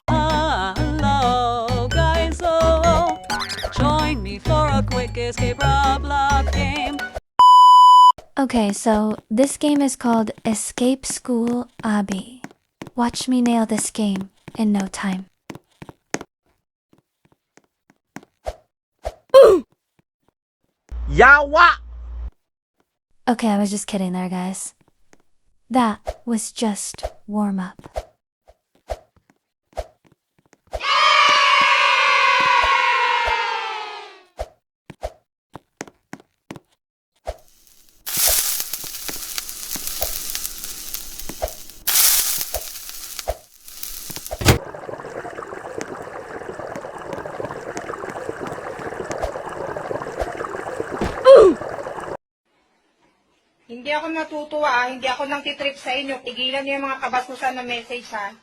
Hello, guys, so join me for a quick escape Roblox game. Okay, so this game is called Escape School Obby. Watch me nail this game in no time. Yawa! Okay, I was just kidding there, guys. That was just warm up. Hindi ako natutuwa, hindi ako nang titrip sa inyo. Tigilan niyo yung mga kabasusan na message, ha?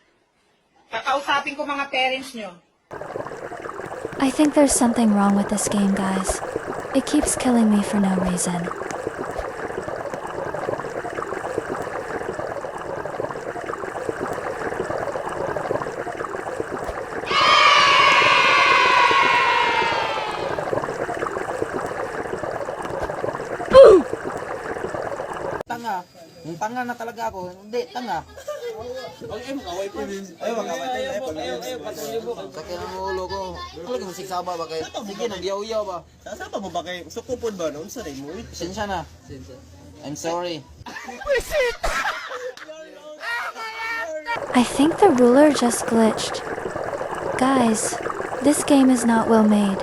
Kakausapin ko mga parents niyo. I think there's something wrong with this game, guys. It keeps killing me for no reason. Tanga. Tanga na talaga ako. Hindi, tanga. Sakit ang ulo ko. Talagang siksaba ba kayo? Sige, nagyaw-yaw ba? Sasapa mo ba kay sukupod ba noon sa mo? Pasensya na. I'm sorry. I think the ruler just glitched. Guys, this game is not well made.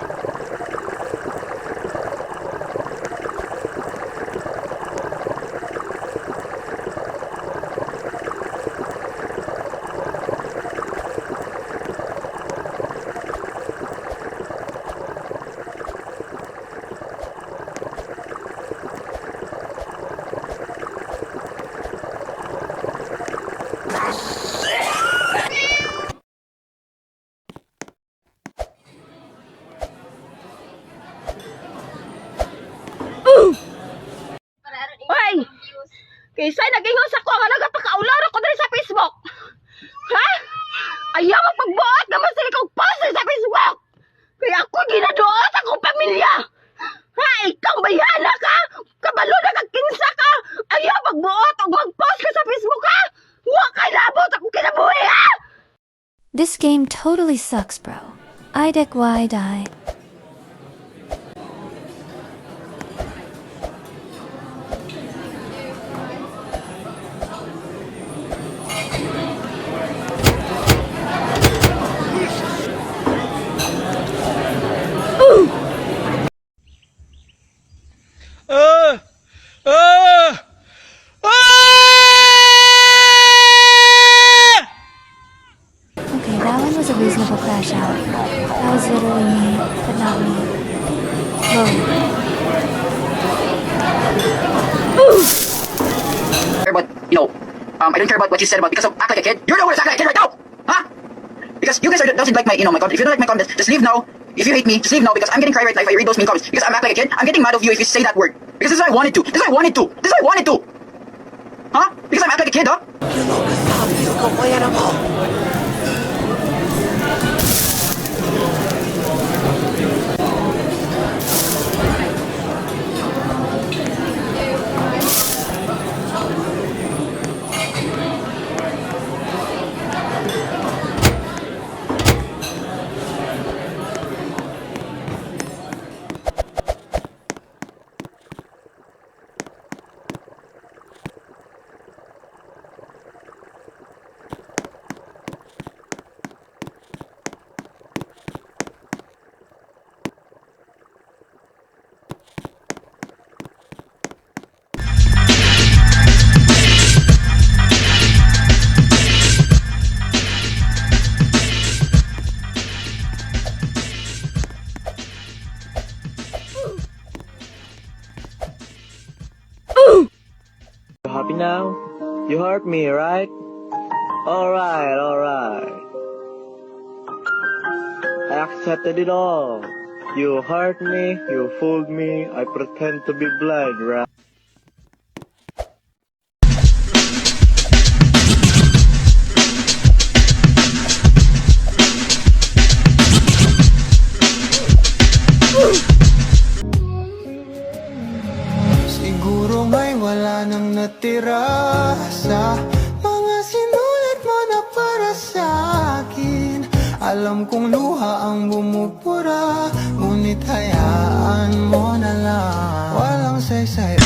Hoy! Kisay nagingos ako nga nagapakaularo ko diri sa Facebook. Ha? Ayaw magpagbuot naman sa ikaw post sa Facebook. Kaya ako ginaduot akong pamilya. Ha? Ikaw bayana ka? Kabalo na kagkinsa ka? Ayaw magbuot o mag-post ka sa Facebook, ha? Huwag kay labot ako kinabuhi, ha? This game totally sucks, bro. Idek why die. Okay, that one was a reasonable crash out. That was literally me, but not me. Whoa. But, you know, I don't care about what you said about because of act like a kid. You're the one that's acting like a kid right now! Huh? Because you guys doesn't like my, my comments. If you don't like my comments, just leave now. If you hate me, just leave now because I'm getting cry right now if I read those mean comments. Because I'm act like a kid, I'm getting mad of you if you say that word. Because this is what I wanted to. This is what I wanted to. This is what I wanted to. Huh? Because I'm act like a kid, huh? You happy now? You hurt me, right? Alright, alright. I accepted it all. You hurt me, you fooled me, I pretend to be blind, right? wala nang natira sa mga sinulat mo na para sa akin. Alam kong luha ang bumubura, ngunit hayaan mo na lang. Walang saysay.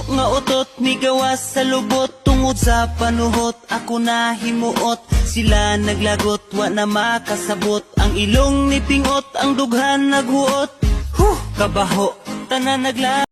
Nga utot mi gawas sa lubot tungod sa panuhot ako na himuot sila naglagot wa na makasabot ang ilong ni pingot ang dughan naghuot kabaho tanan nagla.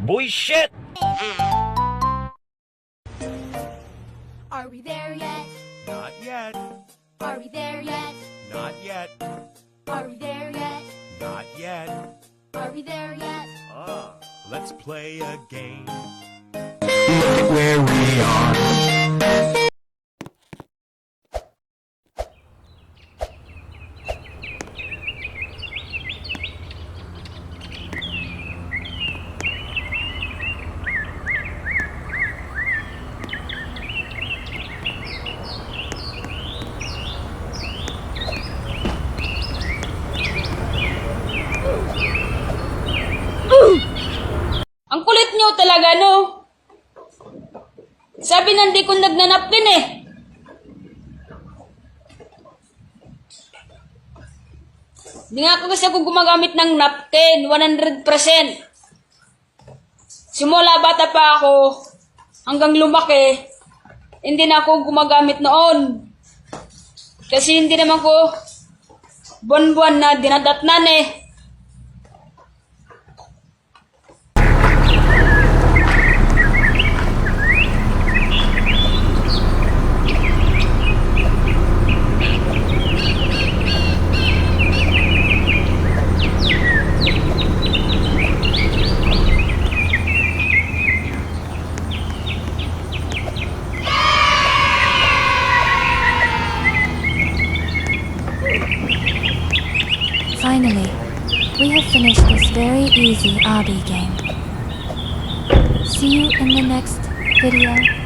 Bullshit! Are we there yet? Not yet. Are we there yet? Not yet. Are we there yet? Not yet. Are we there yet? Let's play a game. Where we are. Ang kulit nyo talaga, no? Sabi nandi ko nagnanapkin eh. Hindi nga ako kasi ako gumagamit ng napkin, 100%. Simula bata pa ako, hanggang lumaki, hindi na ako gumagamit noon. Kasi hindi naman ko buwan-buwan na dinadatnan eh. Finally, we have finished this very easy obby game. See you in the next video.